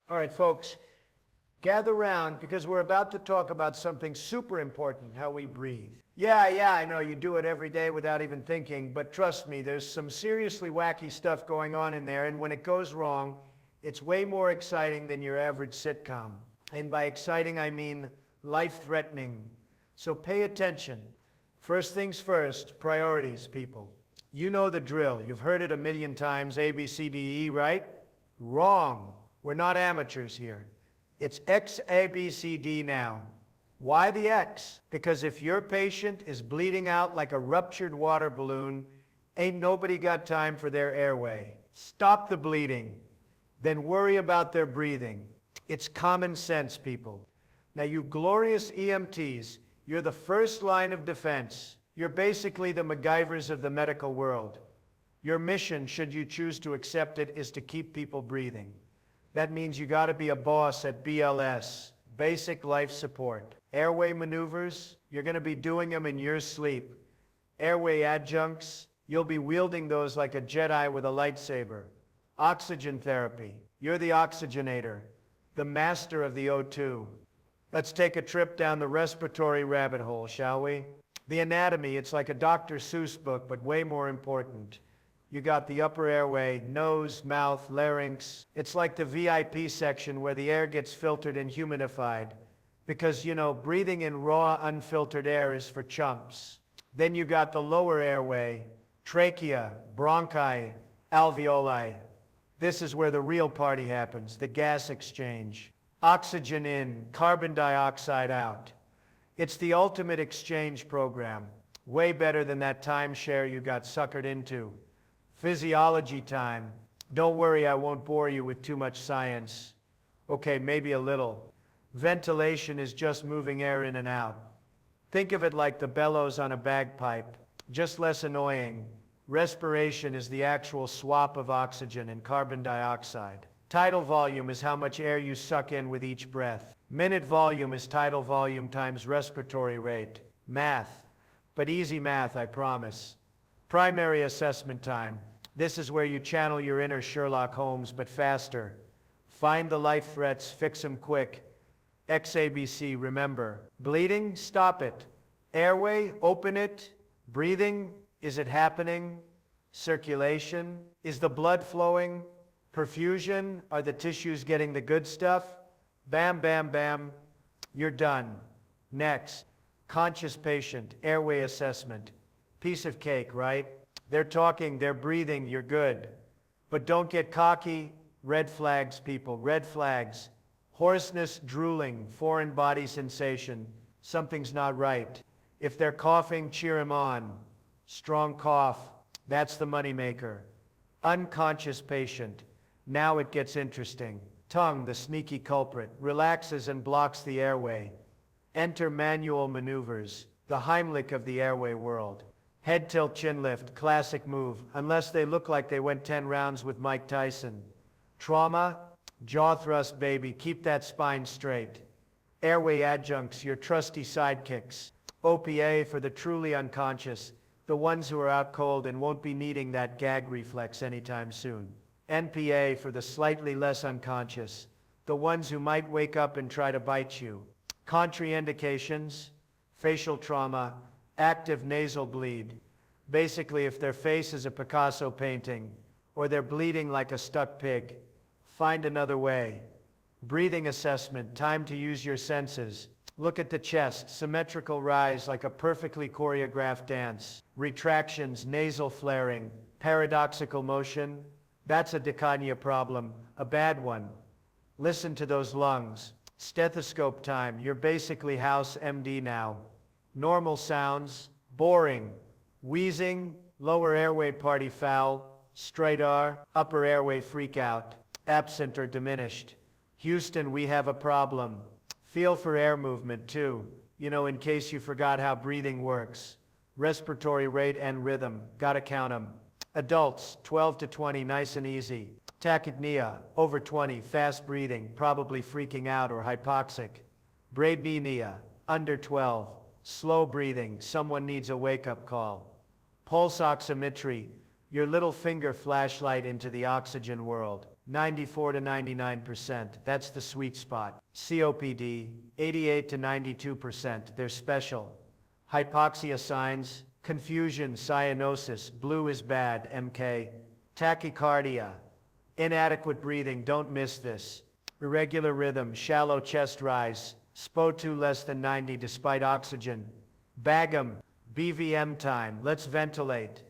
All right, folks, gather round because we're about to talk about something super important, how we breathe. Yeah, I know you do it every day without even thinking, but trust me, there's some seriously wacky stuff going on in there, and when it goes wrong, it's way more exciting than your average sitcom. And by exciting, I mean life-threatening. So pay attention. First things first, priorities, people. You know the drill. You've heard it a million times, A, B, C, D, E, right? Wrong. We're not amateurs here. It's X, A, B, C, D now. Why the X? Because if your patient is bleeding out like a ruptured water balloon, ain't nobody got time for their airway. Stop the bleeding, then worry about their breathing. It's common sense, people. Now, you glorious EMTs, you're the first line of defense. You're basically the MacGyvers of the medical world. Your mission, should you choose to accept it, is to keep people breathing. That means you gotta be a boss at BLS, basic life support. Airway maneuvers, you're gonna be doing them in your sleep. Airway adjuncts, you'll be wielding those like a Jedi with a lightsaber. Oxygen therapy, you're the oxygenator, the master of the O2. Let's take a trip down the respiratory rabbit hole, shall we? The anatomy, it's like a Dr. Seuss book, but way more important. You got the upper airway, nose, mouth, larynx. It's like the VIP section where the air gets filtered and humidified. Because, breathing in raw, unfiltered air is for chumps. Then you got the lower airway, trachea, bronchi, alveoli. This is where the real party happens, the gas exchange. Oxygen in, carbon dioxide out. It's the ultimate exchange program. Way better than that timeshare you got suckered into. Physiology time. Don't worry, I won't bore you with too much science. Okay, maybe a little. Ventilation is just moving air in and out. Think of it like the bellows on a bagpipe, just less annoying. Respiration is the actual swap of oxygen and carbon dioxide. Tidal volume is how much air you suck in with each breath. Minute volume is tidal volume times respiratory rate. Math. But easy math, I promise. Primary assessment time. This is where you channel your inner Sherlock Holmes, but faster. Find the life threats, fix them quick. XABC, remember. Bleeding? Stop it. Airway? Open it. Breathing? Is it happening? Circulation? Is the blood flowing? Perfusion? Are the tissues getting the good stuff? Bam, bam, bam. You're done. Next. Conscious patient, airway assessment. Piece of cake, right? They're talking, they're breathing, you're good. But don't get cocky. Red flags, people, red flags. Hoarseness, drooling, foreign body sensation. Something's not right. If they're coughing, cheer them on. Strong cough, that's the moneymaker. Unconscious patient. Now it gets interesting. Tongue, the sneaky culprit, relaxes and blocks the airway. Enter manual maneuvers, the Heimlich of the airway world. Head tilt, chin lift, classic move, unless they look like they went 10 rounds with Mike Tyson. Trauma, jaw thrust, baby, keep that spine straight. Airway adjuncts, your trusty sidekicks. OPA for the truly unconscious, the ones who are out cold and won't be needing that gag reflex anytime soon. NPA for the slightly less unconscious, the ones who might wake up and try to bite you. Contraindications, facial trauma, active nasal bleed. Basically, if their face is a Picasso painting, or they're bleeding like a stuck pig, find another way. Breathing assessment, time to use your senses. Look at the chest, symmetrical rise like a perfectly choreographed dance. Retractions, nasal flaring, paradoxical motion. That's a dyspnea problem, a bad one. Listen to those lungs. Stethoscope time, you're basically house MD now. Normal sounds, boring. Wheezing, lower airway party foul. Straight R, upper airway freak out. Absent or diminished. Houston, we have a problem. Feel for air movement too. In case you forgot how breathing works. Respiratory rate and rhythm, gotta count 'em. Adults, 12 to 20, nice and easy. Tachypnea, over 20, fast breathing, probably freaking out or hypoxic. Brdypnea, under 12, slow breathing, someone needs a wake-up call. Pulse oximetry, your little finger flashlight into the oxygen world. 94 to 99%. That's the sweet spot. COPD, 88 to 92%. They're special. Hypoxia signs, confusion, cyanosis, blue is bad, MK. Tachycardia, inadequate breathing, don't miss this. Irregular rhythm, shallow chest rise, SPO2 less than 90 despite oxygen. Bagum, BVM time, let's ventilate.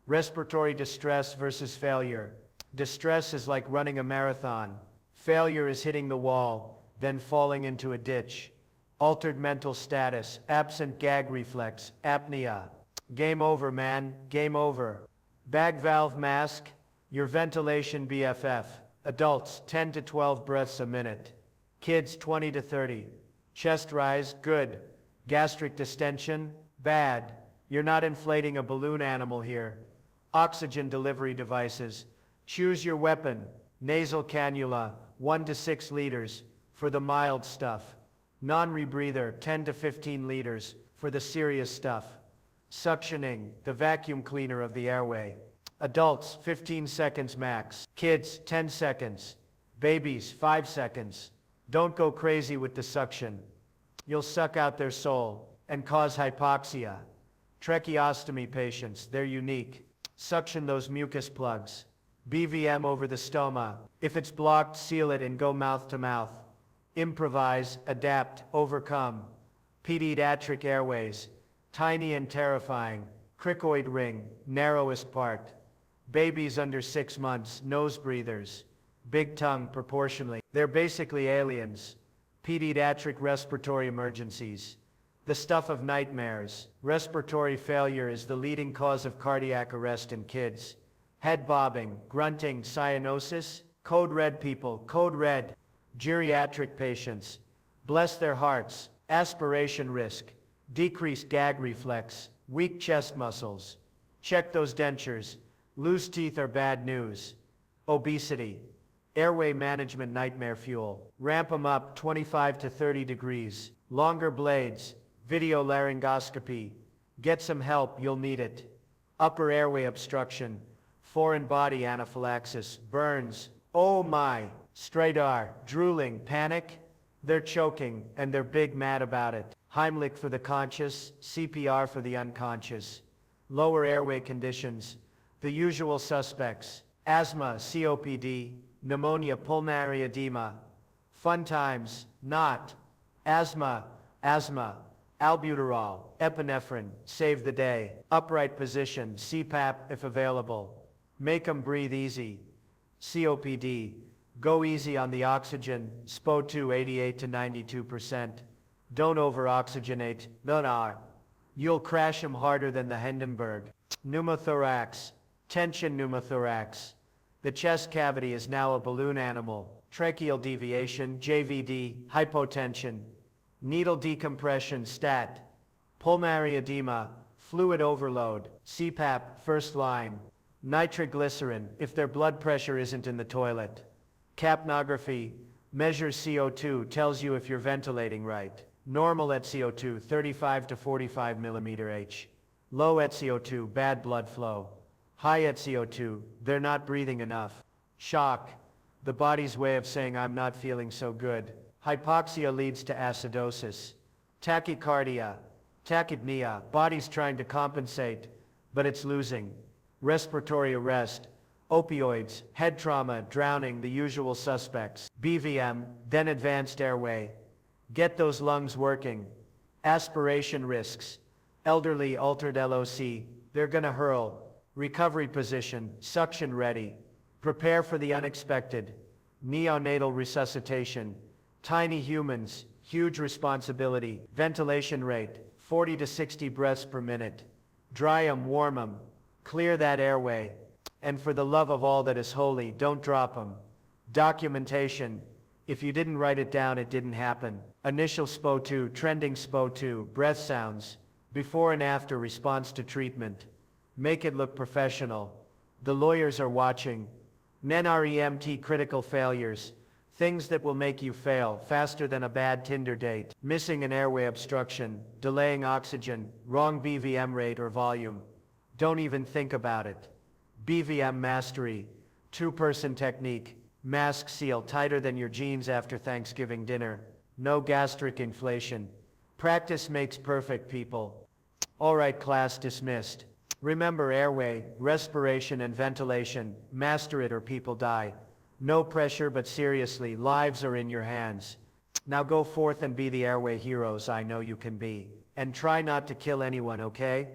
Respiratory distress versus failure. Distress is like running a marathon. Failure is hitting the wall, then falling into a ditch. Altered mental status, absent gag reflex, apnea. Game over, man, game over. Bag valve mask, your ventilation BFF. Adults, 10 to 12 breaths a minute. Kids, 20 to 30. Chest rise, good. Gastric distension, bad. You're not inflating a balloon animal here. Oxygen delivery devices. Choose your weapon. Nasal cannula, 1 to 6 liters, for the mild stuff. Non-rebreather, 10 to 15 liters, for the serious stuff. Suctioning, the vacuum cleaner of the airway. Adults, 15 seconds max. Kids, 10 seconds. Babies, 5 seconds. Don't go crazy with the suction. You'll suck out their soul and cause hypoxia. Tracheostomy patients, they're unique. Suction those mucus plugs. BVM over the stoma. If it's blocked, seal it and go mouth to mouth. Improvise, adapt, overcome. Pediatric airways, tiny and terrifying. Cricoid ring, narrowest part. Babies under 6 months, nose breathers. Big tongue proportionally. They're basically aliens. Pediatric respiratory emergencies. The stuff of nightmares. Respiratory failure is the leading cause of cardiac arrest in kids. Head bobbing, grunting, cyanosis. Code red people, code red. Geriatric patients. Bless their hearts. Aspiration risk. Decreased gag reflex. Weak chest muscles. Check those dentures. Loose teeth are bad news. Obesity. Airway management nightmare fuel. Ramp them up 25 to 30 degrees. Longer blades. Video laryngoscopy. Get some help, you'll need it. Upper airway obstruction. Foreign body anaphylaxis. Burns. Oh my. Straight R. Drooling. Panic. They're choking, and they're big mad about it. Heimlich for the conscious. CPR for the unconscious. Lower airway conditions. The usual suspects. Asthma, COPD. Pneumonia, pulmonary edema. Fun times. Not. Asthma. Albuterol, epinephrine, save the day. Upright position, CPAP if available. Make them breathe easy. COPD, go easy on the oxygen, SPO2 88 to 92%. Don't over-oxygenate, no. You'll crash them harder than the Hindenburg. Pneumothorax, tension pneumothorax. The chest cavity is now a balloon animal. Tracheal deviation, JVD, hypotension. Needle decompression, STAT. Pulmonary edema, fluid overload, CPAP, first line. Nitroglycerin, if their blood pressure isn't in the toilet. Capnography, measures CO2, tells you if you're ventilating right. Normal at CO2, 35 to 45 millimeter H. Low at CO2, bad blood flow. High at CO2, they're not breathing enough. Shock, the body's way of saying I'm not feeling so good. Hypoxia leads to acidosis. Tachycardia, tachypnea, body's trying to compensate, but it's losing. Respiratory arrest, opioids, head trauma, drowning, the usual suspects. BVM, then advanced airway. Get those lungs working. Aspiration risks. Elderly, altered LOC, they're gonna hurl. Recovery position, suction ready. Prepare for the unexpected. Neonatal resuscitation. Tiny humans, huge responsibility. Ventilation rate, 40 to 60 breaths per minute. Dry 'em, warm 'em. Clear that airway. And for the love of all that is holy, don't drop 'em. Documentation. If you didn't write it down, it didn't happen. Initial SPO2, trending SPO2, breath sounds. Before and after response to treatment. Make it look professional. The lawyers are watching. NENAR EMT critical failures. Things that will make you fail faster than a bad Tinder date. Missing an airway obstruction, delaying oxygen, wrong BVM rate or volume. Don't even think about it. BVM mastery, two-person technique. Mask seal tighter than your jeans after Thanksgiving dinner. No gastric inflation. Practice makes perfect, people. All right, class dismissed. Remember airway, respiration and ventilation. Master it or people die. No pressure, but seriously, lives are in your hands. Now go forth and be the airway heroes I know you can be. And try not to kill anyone, okay?